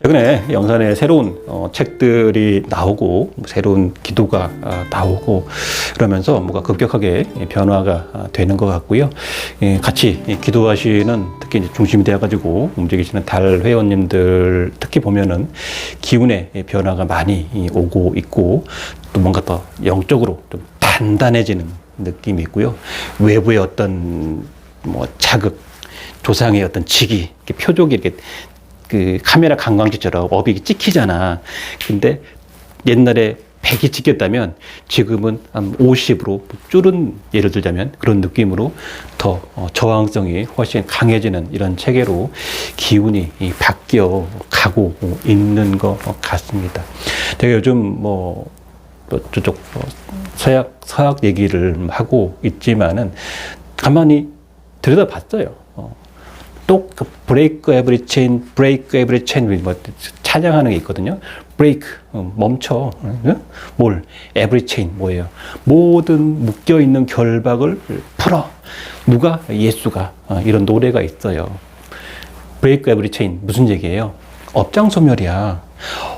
최근에 영산에 새로운 책들이 나오고 새로운 기도가 나오고 그러면서 뭔가 급격하게 변화가 되는 것 같고요. 같이 기도하시는 특히 이제 중심이 되어가지고 움직이시는 달 회원님들 특히 보면은 기운의 변화가 많이 오고 있고 또 뭔가 더 영적으로 좀 단단해지는 느낌이 있고요. 외부의 어떤 뭐 자극, 조상의 어떤 직이 표적이 이렇게 그 카메라 관광지처럼 업이 찍히잖아. 근데 옛날에 100이 찍혔다면 지금은 한 50으로 줄은, 예를 들자면 그런 느낌으로 더 저항성이 훨씬 강해지는 이런 체계로 기운이 바뀌어 가고 있는 것 같습니다. 제가 요즘 뭐 저쪽 서약 얘기를 하고 있지만은 가만히 들여다봤어요. 또 브레이크 에브리 체인, 브레이크 에브리 체인 뭐 찬양하는 게 있거든요. 브레이크 멈춰. 뭘? 에브리 체인 뭐예요? 모든 묶여 있는 결박을 풀어. 누가? 예수가. 이런 노래가 있어요. 브레이크 에브리 체인 무슨 얘기예요? 업장소멸이야.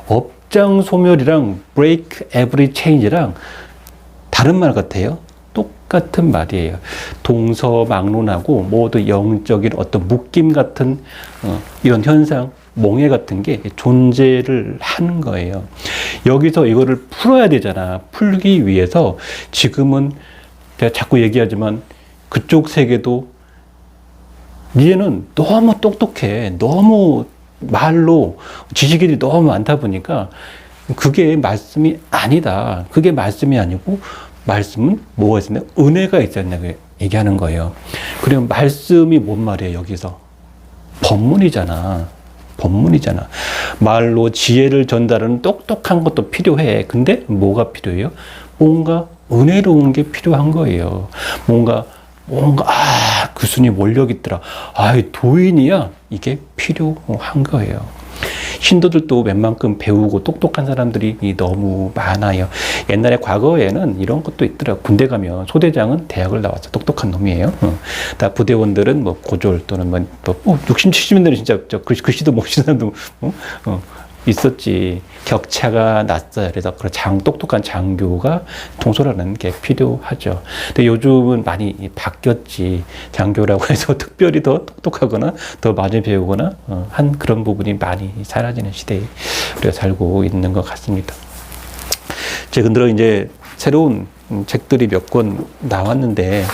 업장소멸이랑 브레이크 에브리 체인이랑 다른 말 같아요. 똑같은 말이에요. 동서막론하고 모두 영적인 어떤 묶임 같은 이런 현상, 몽해 같은 게 존재를 하는 거예요. 여기서 이거를 풀어야 되잖아. 풀기 위해서 지금은 제가 자꾸 얘기하지만 그쪽 세계도 니네는 너무 똑똑해. 너무 말로 지식이 너무 많다 보니까 그게 말씀이 아니다. 그게 말씀이 아니고 말씀은 뭐가 있었냐? 은혜가 있었냐고 얘기하는 거예요. 그러면 말씀이 뭔 말이에요, 여기서? 법문이잖아. 법문이잖아. 말로 지혜를 전달하는 똑똑한 것도 필요해. 근데 뭐가 필요해요? 뭔가 은혜로운 게 필요한 거예요. 뭔가, 그 스님 원력 있더라. 도인이야. 이게 필요한 거예요. 신도들도 웬만큼 배우고 똑똑한 사람들이 너무 많아요. 옛날에 과거에는 이런 것도 있더라고요. 군대 가면 소대장은 대학을 나와서 똑똑한 놈이에요. 다 부대원들은 뭐 고졸 또는 뭐 60, 70년대는 진짜 글씨도 못 쓰는 사람도 있었지. 격차가 났어요. 그래서 똑똑한 장교가 통솔하는 게 필요하죠. 근데 요즘은 많이 바뀌었지. 장교라고 해서 특별히 더 똑똑하거나 더 많이 배우거나 한 그런 부분이 많이 사라지는 시대에 우리가 살고 있는 것 같습니다. 최근들어 이제 새로운 책들이 몇 권 나왔는데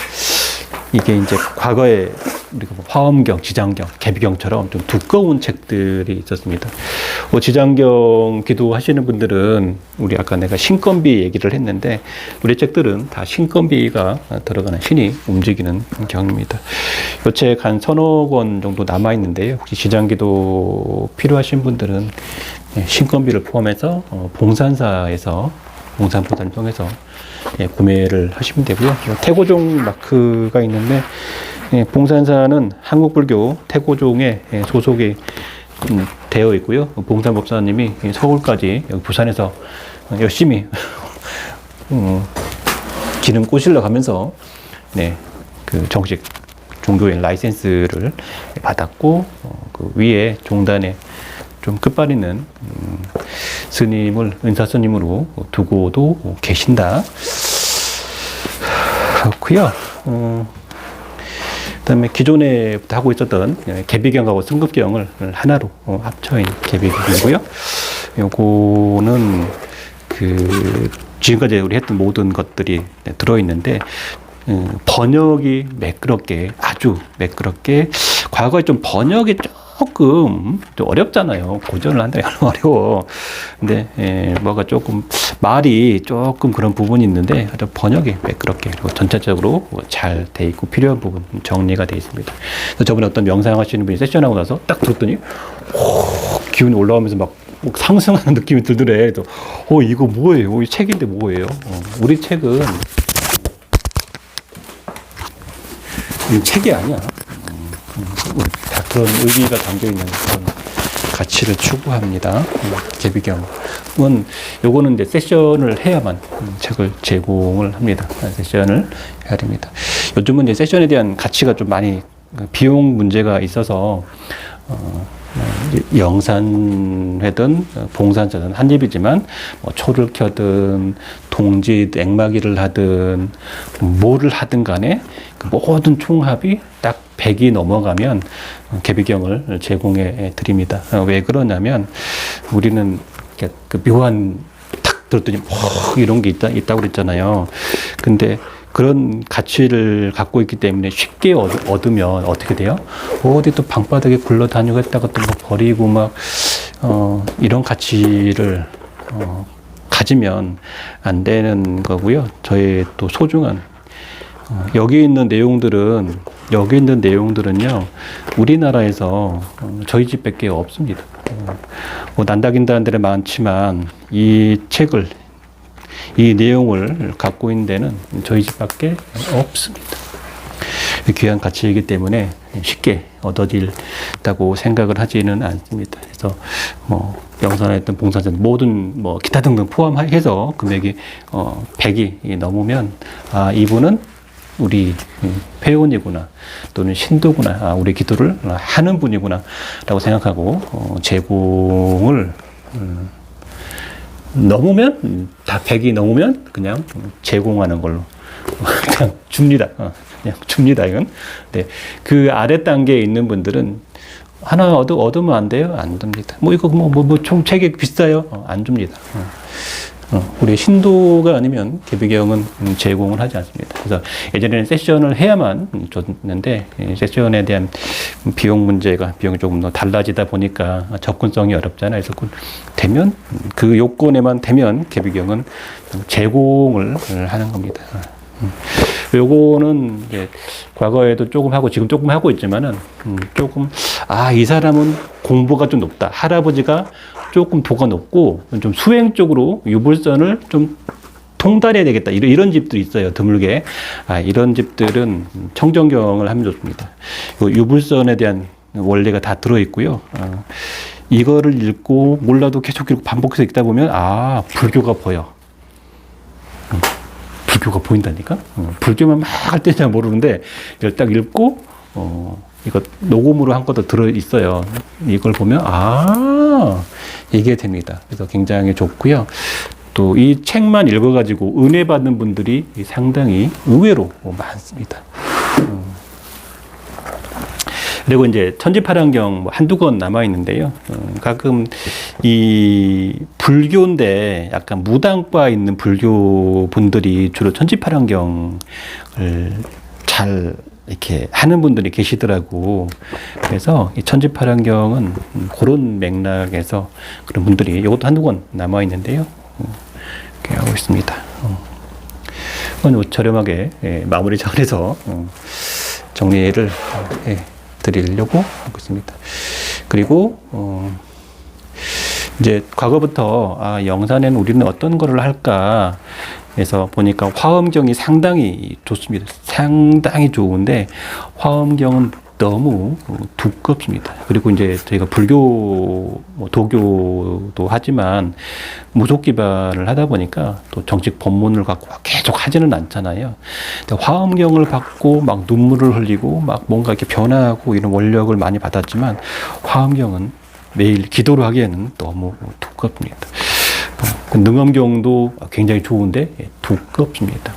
이게 이제 과거에 우리가 화엄경, 지장경, 계비경처럼 좀 두꺼운 책들이 있었습니다. 지장경 기도하시는 분들은 우리 아까 내가 신건비 얘기를 했는데 우리 책들은 다 신건비가 들어가는 신이 움직이는 경입니다. 이 책 한 서너 권 정도 남아 있는데요. 혹시 지장기도 필요하신 분들은 신건비를 포함해서 봉산사에서 봉산포탄을 통해서 구매를 하시면 되고요. 태고종 마크가 있는데 봉산사는 한국불교 태고종에 소속이 되어 있고요. 봉산 법사님이 서울까지 여기 부산에서 열심히 기름 꼬실러 가면서 그 정식 종교인 라이센스를 받았고 그 위에 종단에 좀 끝발 있는 스님을 은사 스님으로 두고도 계신다. 그렇고요. 그다음에 기존에 하고 있었던 계비경하고 승급경을 하나로 합쳐인 계비경이고요. 요거는 그 지금까지 우리 했던 모든 것들이 들어있는데 번역이 매끄럽게, 아주 매끄럽게, 과거에 좀 번역이 조금 좀 어렵잖아요. 고전을 한다니 어려워. 근데 뭐가 조금 말이 조금 그런 부분이 있는데 아주 번역이 매끄럽게 그리고 전체적으로 잘 돼 있고 필요한 부분 정리가 돼 있습니다. 그래서 저번에 어떤 명상하시는 분이 세션하고 나서 딱 들었더니 기운이 올라오면서 막 상승하는 느낌이 들더래. 그래서 이거 뭐예요? 이 책인데 뭐예요? 우리 책은 이 책이 아니야. 다 그런 의미가 담겨있는 그런 가치를 추구합니다. 계비경은 요거는 이제 세션을 해야만 책을 제공을 합니다. 세션을 해야 됩니다. 요즘은 이제 세션에 대한 가치가 좀 많이 비용 문제가 있어서 영산회든 봉산사든 한 입이지만 뭐 초를 켜든 동지 액마기를 하든 뭐를 하든 간에 그 모든 총합이 딱 100이 넘어가면 계비경을 제공해 드립니다. 왜 그러냐면 우리는 그 묘한 탁 들었더니 이런 게 있다고 그랬잖아요. 근데 그런 가치를 갖고 있기 때문에 쉽게 얻으면 어떻게 돼요? 어디 또 방바닥에 굴러다니고 했다가 또 뭐 버리고 막, 이런 가치를, 가지면 안 되는 거고요. 저의 또 소중한, 여기 있는 내용들은요, 우리나라에서 저희 집밖에 없습니다. 뭐 난다긴다는 데는 많지만 이 내용을 갖고 있는 데는 저희 집밖에 없습니다. 귀한 가치이기 때문에 쉽게 얻어질다고 생각을 하지는 않습니다. 그래서 뭐 영산했던 봉산했던 모든 뭐 기타 등등 포함해서 금액이 100이 넘으면 이분은 우리 회원이구나 또는 신도구나 우리 기도를 하는 분이구나 라고 생각하고 제공을 넘으면 다 100이 넘으면 그냥 제공하는 걸로 그냥 줍니다. 그냥 줍니다. 이건. 네. 그 아래 단계에 있는 분들은 하나 얻으면 안 돼요? 안 줍니다. 뭐 이거 총 책이 비싸요? 안 줍니다. 우리 신도가 아니면 계비경은 제공을 하지 않습니다. 그래서 예전에는 세션을 해야만 줬는데 세션에 대한 비용이 조금 더 달라지다 보니까 접근성이 어렵잖아요. 그래서 되면 그 요건에만 되면 계비경은 제공을 하는 겁니다. 요거는 이제 과거에도 조금 하고 지금 조금 하고 있지만은 조금 이 사람은 공부가 좀 높다. 할아버지가 조금 도가 높고 좀 수행 쪽으로 유불선을 좀 통달해야 되겠다. 이런 집들이 있어요. 드물게. 이런 집들은 청정경을 하면 좋습니다. 유불선에 대한 원리가 다 들어있고요. 이거를 읽고 몰라도 계속 반복해서 읽다 보면 불교가 보여. 불교가 보인다니까? 불교만 막 할 때는 잘 모르는데 이걸 딱 읽고 이거 녹음으로 한 것도 들어있어요. 이걸 보면 이게 됩니다. 그래서 굉장히 좋고요. 또 이 책만 읽어가지고 은혜 받는 분들이 상당히 의외로 많습니다. 그리고 이제 천지파랑경 한두 권 남아 있는데요. 가끔 이 불교인데 약간 무당과 있는 불교 분들이 주로 천지파랑경을 잘 이렇게 하는 분들이 계시더라고. 그래서 이 천지파랑경은 그런 맥락에서 그런 분들이 이것도 한두 권 남아 있는데요. 이렇게 하고 있습니다. 저렴하게 마무리 잘해서 정리를 드리려고 하고 있습니다. 그리고 이제 과거부터 영산에는 우리는 어떤 거를 할까 해서 보니까 화엄경이 상당히 좋습니다. 상당히 좋은데 화엄경은 너무 두껍습니다. 그리고 이제 저희가 불교, 도교도 하지만 무속 기반을 하다 보니까 또 정식 법문을 갖고 계속 하지는 않잖아요. 화엄경을 받고 막 눈물을 흘리고 막 뭔가 이렇게 변화하고 이런 원력을 많이 받았지만 화엄경은 매일 기도를 하기에는 너무 두껍습니다. 능엄경도 굉장히 좋은데 두껍습니다.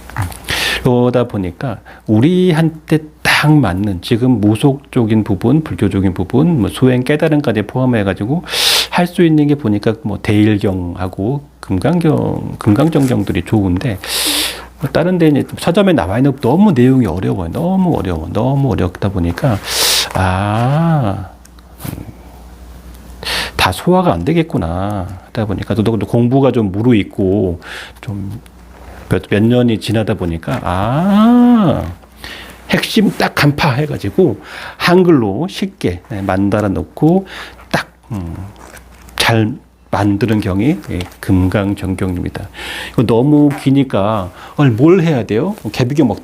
그러다 보니까 우리한테 딱 맞는 지금 무속적인 부분, 불교적인 부분, 수행 깨달음까지 포함해가지고 할 수 있는 게 보니까 대일경하고 금강정경들이 좋은데 다른 데 이제 서점에 나와 있는 너무 내용이 어려워요. 너무 어렵다 보니까 다 소화가 안 되겠구나 하다 보니까 또 공부가 좀 무르익고 좀 몇 년이 지나다 보니까 핵심 딱 간파해가지고 한글로 쉽게 만들어 놓고 딱 잘 만드는 경이 금강정경입니다. 이거 너무 기니까 뭘 해야 돼요? 계비경 막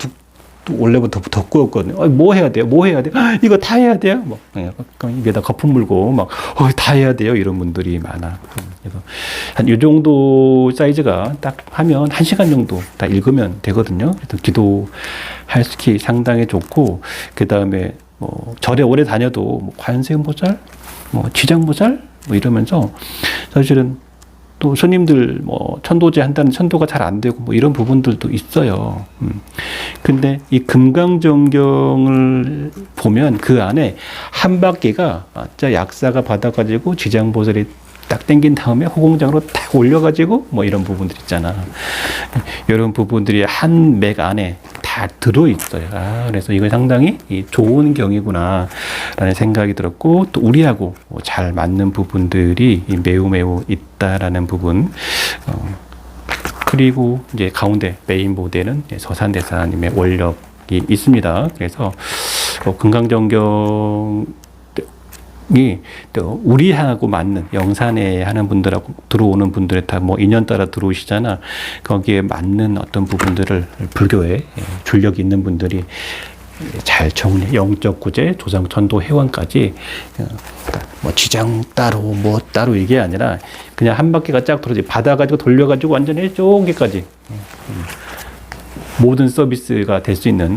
원래부터 덕구였거든요. 뭐 해야 돼요? 이거 다 해야 돼요? 입에다 거품 물고 다 해야 돼요? 이런 분들이 많아. 그래서 한 이 정도 사이즈가 딱 하면 1시간 정도 다 읽으면 되거든요. 그래서 기도할 수 상당히 좋고, 그 다음에 절에 오래 다녀도 관세음보살 뭐 지장보살 뭐 이러면서 사실은 또 스님들 뭐 천도제 한다는 천도가 잘 안 되고 뭐 이런 부분들도 있어요. 근데 이 금강정경을 보면 그 안에 한 바퀴가 진짜 약사가 받아가지고 지장보살이 딱 당긴 다음에 호공장으로 딱 올려가지고 뭐 이런 부분들 있잖아. 이런 부분들이 한 맥 안에 다 들어있어요. 그래서 이거 상당히 좋은 경이구나 라는 생각이 들었고, 또 우리하고 잘 맞는 부분들이 매우 매우 있다라는 부분. 그리고 이제 가운데 메인 보드에는 서산대사님의 원력이 있습니다. 그래서 금강정경 또 우리하고 맞는 영산에 하는 분들하고 들어오는 분들에 다 뭐 인연 따라 들어오시잖아. 거기에 맞는 어떤 부분들을 불교에 줄력이 있는 분들이 잘 정리, 영적 구제, 조상 천도 회원까지 뭐 지장 따로 뭐 따로 이게 아니라 그냥 한 바퀴가 쫙 돌아지 받아가지고 돌려가지고 완전히 저기까지 모든 서비스가 될 수 있는,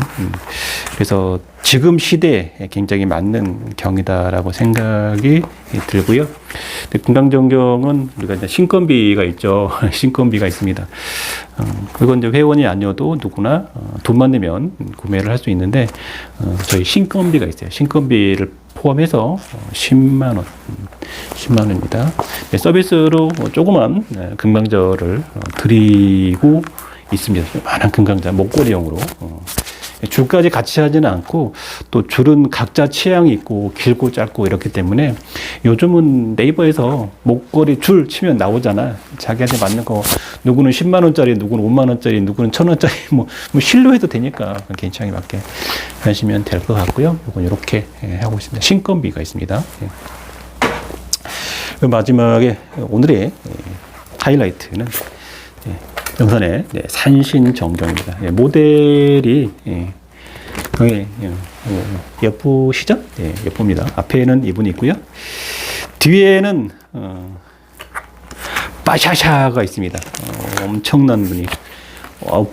그래서 지금 시대에 굉장히 맞는 경이다라고 생각이 들고요. 금강정경은 우리가 이제 신건비가 있죠. 신건비가 있습니다. 그건 이제 회원이 아니어도 누구나 돈만 내면 구매를 할 수 있는데, 저희 신건비가 있어요. 신건비를 포함해서 10만 원, 10만 원입니다. 서비스로 조그만 금강절을 드리고 있습니다. 많은 금강자 목걸이용으로. 줄까지 같이 하지는 않고, 또 줄은 각자 취향이 있고 길고 짧고 이렇기 때문에 요즘은 네이버에서 목걸이 줄 치면 나오잖아. 자기한테 맞는 거, 누구는 10만 원짜리, 누구는 5만 원짜리, 누구는 1,000 원짜리, 뭐 실로 해도 되니까 괜찮게 맞게 하시면 될 것 같고요. 이건 이렇게 하고 있습니다. 신건비가 있습니다. 마지막에 오늘의 하이라이트는 영산의 산신정경입니다. 모델이 예쁘시죠? 예쁩니다. 앞에는 이분이 있고요. 뒤에는 빠샤샤가 있습니다. 엄청난 분이.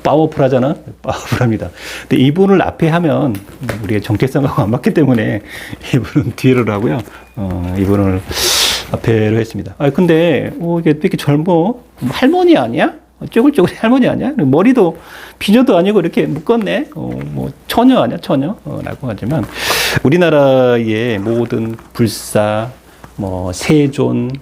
파워풀하잖아? 파워풀합니다. 근데 이분을 앞에 하면 우리의 정체성하고 안 맞기 때문에 이분은 뒤로 하고요. 이분을 앞에로 했습니다. 근데 이게 이렇게 젊어? 할머니 아니야? 쪼글쪼글 할머니 아니야? 머리도 비녀도 아니고 이렇게 묶었네? 뭐 처녀 아니야? 처녀? 라고 하지만 우리나라의 모든 불사, 뭐 세존,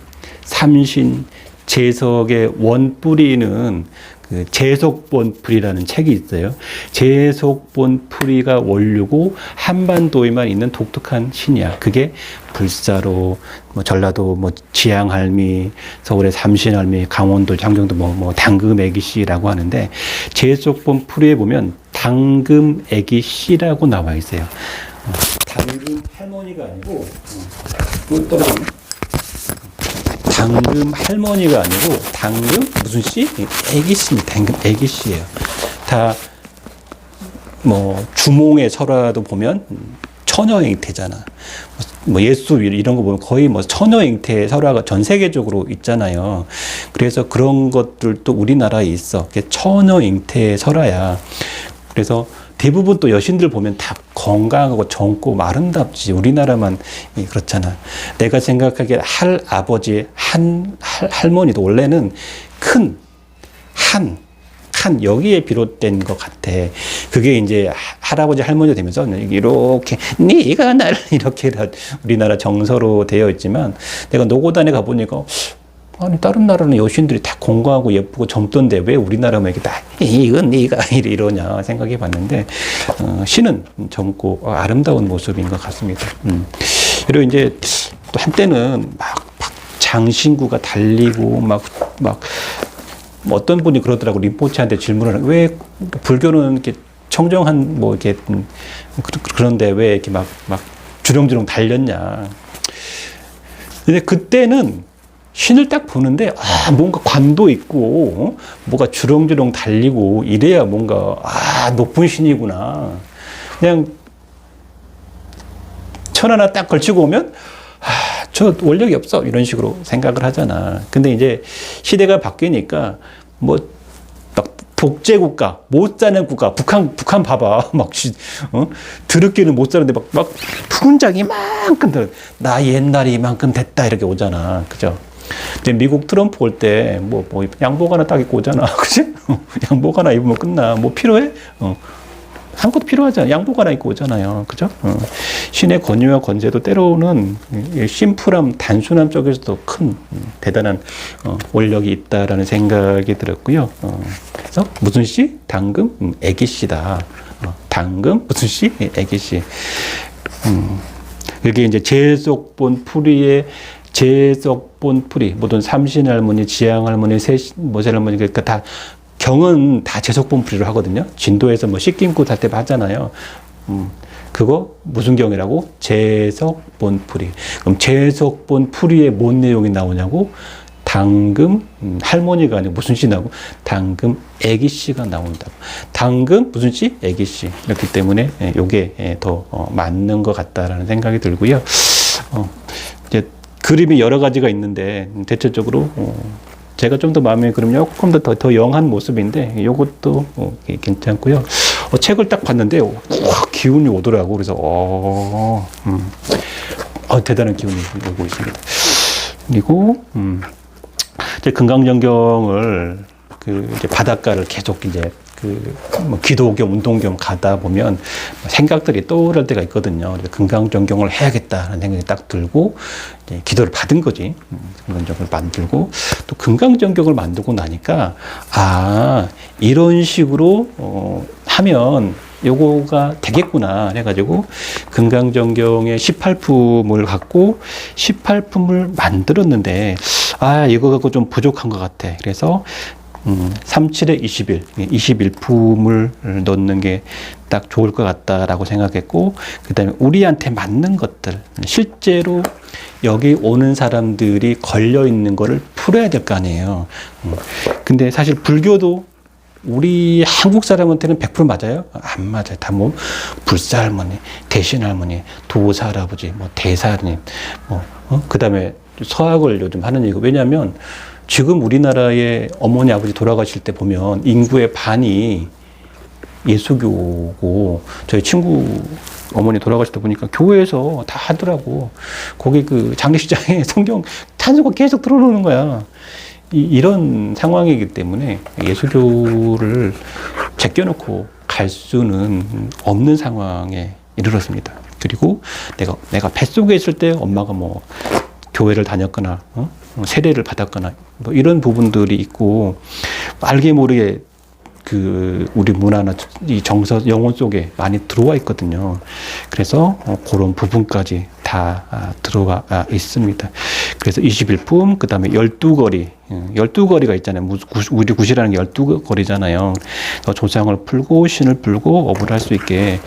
삼신, 재석의 원뿌리는 그 재속본풀이라는 책이 있어요. 재속본풀이가 원류고 한반도에만 있는 독특한 신이야. 그게 불사로, 뭐 전라도 뭐 지양할미, 서울의 삼신할미, 강원도 장경도 뭐 당금애기씨라고 하는데, 재속본풀이에 보면 당금애기씨라고 나와 있어요. 당금 할머니가 아니고 당금 할머니가 아니고 당금 무슨 씨? 애기씨입니다. 당금 애기씨예요. 다 뭐 주몽의 설화도 보면 처녀 형태잖아. 뭐 예수 이런 거 보면 거의 뭐 처녀 형태의 설화가 전 세계적으로 있잖아요. 그래서 그런 것들도 우리나라에 있어. 그게 처녀 형태의 설화야. 그래서 대부분 또 여신들 보면 다 건강하고 젊고 아름답지. 우리나라만 그렇잖아. 내가 생각하기에 할아버지, 할머니도 원래는 큰, 여기에 비롯된 것 같아. 그게 이제 할아버지, 할머니가 되면서 이렇게, 네가 나를 이렇게 우리나라 정서로 되어 있지만, 내가 노고단에 가보니까, 아니 다른 나라는 여신들이 다 건강하고 예쁘고 젊던데 왜 우리나라만 이렇게 다 이건 네가 이러냐 생각해 봤는데, 신은 젊고 아름다운 모습인 것 같습니다. 그리고 이제 또 한때는 막 장신구가 달리고 막 어떤 분이 그러더라고. 림포체한테 질문을, 왜 불교는 이렇게 청정한 뭐 이렇게 그런데 왜 이렇게 막 주렁주렁 달렸냐. 근데 그때는 신을 딱 보는데 뭔가 관도 있고 뭐가 주렁주렁 달리고 이래야 뭔가 높은 신이구나. 그냥 천 하나 딱 걸치고 오면 저 원력이 없어 이런 식으로 생각을 하잖아. 근데 이제 시대가 바뀌니까 뭐 막 독재국가, 못 사는 국가, 북한 봐봐. 막, 드럽게는 못 사는데 막, 푸근장이 이만큼 들어. 나 옛날에 이만큼 됐다. 이렇게 오잖아. 그죠? 근데 미국 트럼프 올 때, 양복 하나 딱 입고 오잖아. 그지? 양복 하나 입으면 끝나. 뭐 필요해? 아무것도 필요하지 않아. 양복 하나 입고 오잖아요. 그죠? 신의 권유와 권세도 때로는 심플함, 단순함 쪽에서도 큰, 대단한, 원력이 있다라는 생각이 들었고요. 그래서 무슨 씨? 당금? 애기씨다. 당금? 무슨 씨? 애기씨. 이게 이제 제속본 풀이의 제속본 풀이, 모든 삼신 할머니, 지향 할머니, 모세 할머니, 그러니까 다 경은 다 제속본 풀이로 하거든요. 진도에서 뭐 씻김꽃 할 때 하잖아요. 그거 무슨 경이라고? 제속본 풀이. 그럼 제속본 풀이에 뭔 내용이 나오냐고? 당금 할머니가 아니고 무슨 씨 나오고? 당금 애기씨가 나온다고. 당금 무슨 씨? 애기씨. 이렇기 때문에 이게 더 맞는 것 같다라는 생각이 들고요. 이제 그림이 여러 가지가 있는데 대체적으로 제가 좀 더 마음에 그러면 조금 더 영한 모습인데 이것도 괜찮고요. 책을 딱 봤는데 기운이 오더라고. 그래서 대단한 기운이 오고 있습니다. 그리고 이제 금강정경을 이제 바닷가를 계속 이제 기도 겸 운동 겸 가다 보면 생각들이 떠오를 때가 있거든요. 그래서 금강정경을 해야겠다는 생각이 딱 들고 이제 기도를 받은 거지. 금강정경을 만들고 또 금강정경을 만들고 나니까 이런 식으로 하면 요거가 되겠구나 해가지고 금강정경의 18품을 갖고 18품을 만들었는데 이거 갖고 좀 부족한 것 같아. 그래서 37에 21, 21품을 넣는 게 딱 좋을 것 같다라고 생각했고, 그 다음에 우리한테 맞는 것들, 실제로 여기 오는 사람들이 걸려 있는 거를 풀어야 될 거 아니에요. 근데 사실 불교도 우리 한국 사람한테는 100% 맞아요? 안 맞아요. 다 불사 할머니, 대신 할머니, 도사 할아버지, 대사님, 그 다음에 서학을 요즘 하는 얘기고, 왜냐면 지금 우리나라의 어머니 아버지 돌아가실 때 보면 인구의 반이 예수교고, 저희 친구 어머니 돌아가실 때 보니까 교회에서 다 하더라고. 거기 장례식장에 성경 찬송가 계속 틀어놓는 거야. 이런 상황이기 때문에 예수교를 제껴놓고 갈 수는 없는 상황에 이르렀습니다. 그리고 내가 뱃속에 있을 때 엄마가 교회를 다녔거나 세례를 받았거나 이런 부분들이 있고, 알게 모르게 우리 문화나 이 정서, 영혼 속에 많이 들어와 있거든요. 그래서 그런 부분까지 다 들어가 있습니다. 그래서 21품, 그 다음에 12거리. 12거리가 있잖아요. 우리 굿이라는 게 12거리잖아요. 조상을 풀고 신을 풀고 업을 할 수 있게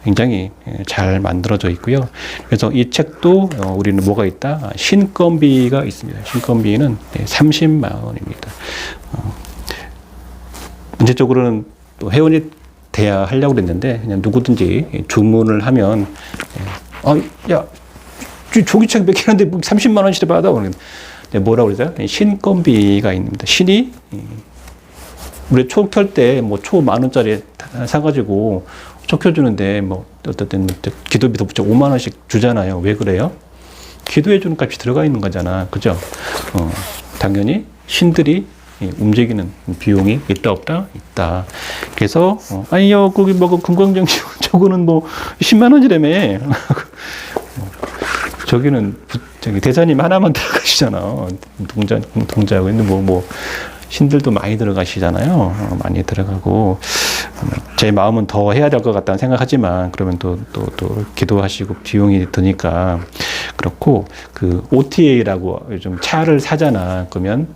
굉장히 잘 만들어져 있고요. 그래서 이 책도 우리는 뭐가 있다? 신건비가 있습니다. 신건비는 30만 원입니다. 문제적으로는 또 회원이 돼야 하려고 그랬는데 그냥 누구든지 주문을 하면 야 조기책 몇 개는데 30만 원씩 받아. 뭐라고 그러죠? 신건비가 있습니다. 신이 우리 초 켤 때 초 10,000원짜리 사가지고 초 켜주는데 어떤 기도비도 붙여 5만 원씩 주잖아요. 왜 그래요? 기도해주는 값이 들어가 있는 거잖아. 그죠? 당연히 신들이 움직이는 비용이 있다 없다? 있다. 그래서 거기 금강정 저거는 10만 원이라며. 저기는 대사님 하나만 들어가시잖아. 동자하고 있는데 신들도 많이 들어가시잖아요. 많이 들어가고 제 마음은 더 해야 될 것 같다는 생각하지만 그러면 또 기도하시고 비용이 드니까 그렇고 OTA라고 요즘 차를 사잖아. 그러면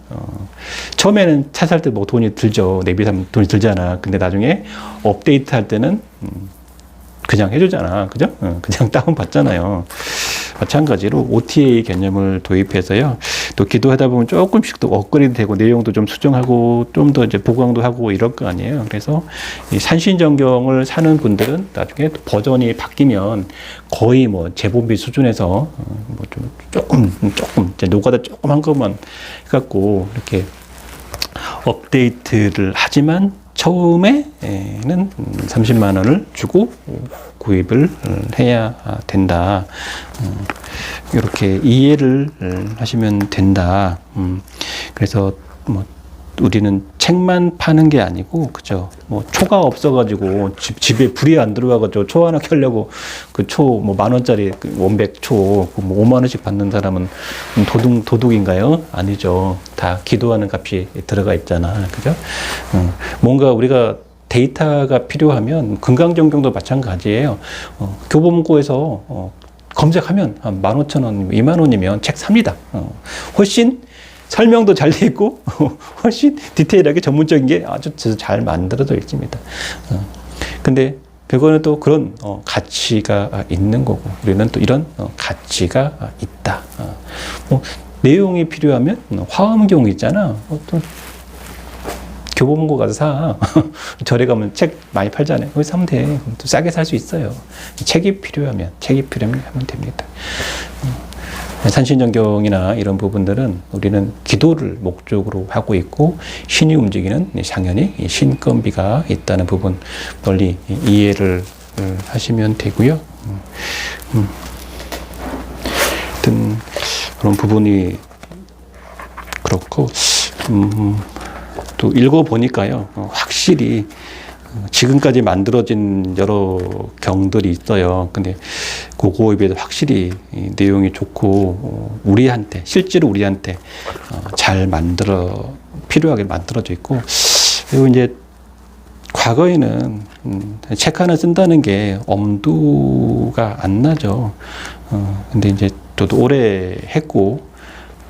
처음에는 차 살 때 돈이 들죠. 내비사면 돈이 들잖아. 근데 나중에 업데이트 할 때는 그냥 해주잖아. 그죠? 그냥 다운 받잖아요. 마찬가지로 OTA 개념을 도입해서요. 또 기도하다 보면 조금씩 또 업그레이드 되고 내용도 좀 수정하고 좀 더 이제 보강도 하고 이럴 거 아니에요. 그래서 이 산신정경을 사는 분들은 나중에 또 버전이 바뀌면 거의 재본비 수준에서 조금 이제 노가다 조금 한 것만 해갖고 이렇게 업데이트를 하지만 처음에는 30만 원을 주고 구입을 해야 된다. 이렇게 이해를 하시면 된다. 그래서 뭐 우리는 책만 파는 게 아니고, 그죠? 뭐 초가 없어가지고 집에 불이 안 들어와가지고 초 하나 켜려고 그 초 뭐 10,000원짜리 원백 초 뭐 5만 원씩 받는 사람은 도둑인가요? 아니죠. 다 기도하는 값이 들어가 있잖아, 그죠? 뭔가 우리가 데이터가 필요하면 건강정경도 마찬가지예요. 교보문고에서 검색하면 한 15,000원, 2만 원이면 책 삽니다. 훨씬 설명도 잘 돼 있고 훨씬 디테일하게 전문적인 게 아주 잘 만들어져 있습니다. 근데 그거는 또 그런 가치가 있는 거고, 우리는 또 이런 가치가 있다. 뭐 내용이 필요하면 화엄경 있잖아. 또 교보문고 가서 사. 절에 가면 책 많이 팔잖아요. 거기 사면 돼. 또 싸게 살 수 있어요. 책이 필요하면 하면 됩니다. 산신정경이나 이런 부분들은 우리는 기도를 목적으로 하고 있고, 신이 움직이는 당연히 신건비가 있다는 부분 널리 이해를 하시면 되고요. 하여튼 그런 부분이 그렇고, 또 읽어보니까요, 확실히 지금까지 만들어진 여러 경들이 있어요. 근데 그거에 비해서 확실히 내용이 좋고, 실제로 우리한테 잘 필요하게 만들어져 있고, 그리고 이제 과거에는 책 하나 쓴다는 게 엄두가 안 나죠. 근데 이제 저도 오래 했고,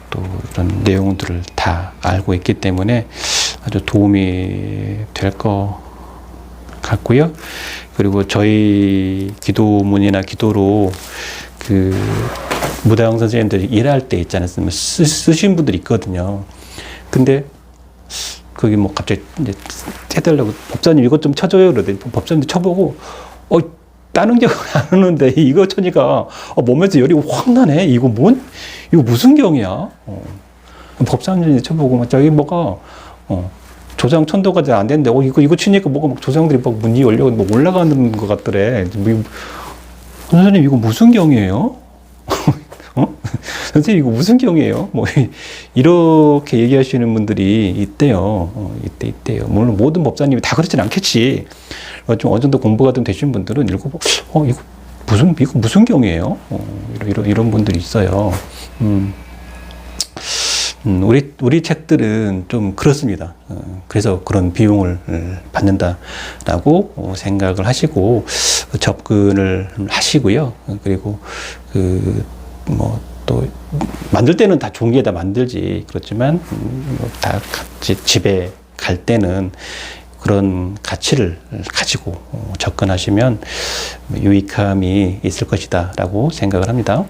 또 이런 내용들을 다 알고 있기 때문에 아주 도움이 될 것 같고요. 그리고 저희 기도문이나 기도로 그 무다영 선생님들이 일할 때 있잖아요. 쓰신 분들이 있거든요. 근데 거기 뭐 갑자기 이제 해달라고, 법사님 이것 좀 쳐줘요 그러더니 법사님도 쳐보고 다른 경은 안 하는데 이거 쳐니까 몸에서 열이 확 나네. 이거 무슨 경이야? 법사님이 쳐보고 막 저기 뭐가 조상 천도가 잘 안 되는데 이거 치니까 뭐가 막 조상들이 막 문이 열려 뭐 올라가는 것 같더래. 선생님 이거 무슨 경이에요? 선생님 이거 무슨 경이에요? 뭐 이렇게 얘기하시는 분들이 있대요. 있대요. 물론 모든 법사님이 다 그렇진 않겠지. 좀 어느 정도 공부가 좀 되신 분들은 읽어보고 이거 무슨 경이에요? 이런 분들이 있어요. 우리 책들은 좀 그렇습니다. 그래서 그런 비용을 받는다라고 생각을 하시고 접근을 하시고요. 그리고 또 만들 때는 다 종이에다 만들지. 그렇지만 다 같이 집에 갈 때는 그런 가치를 가지고 접근하시면 유익함이 있을 것이다라고 생각을 합니다.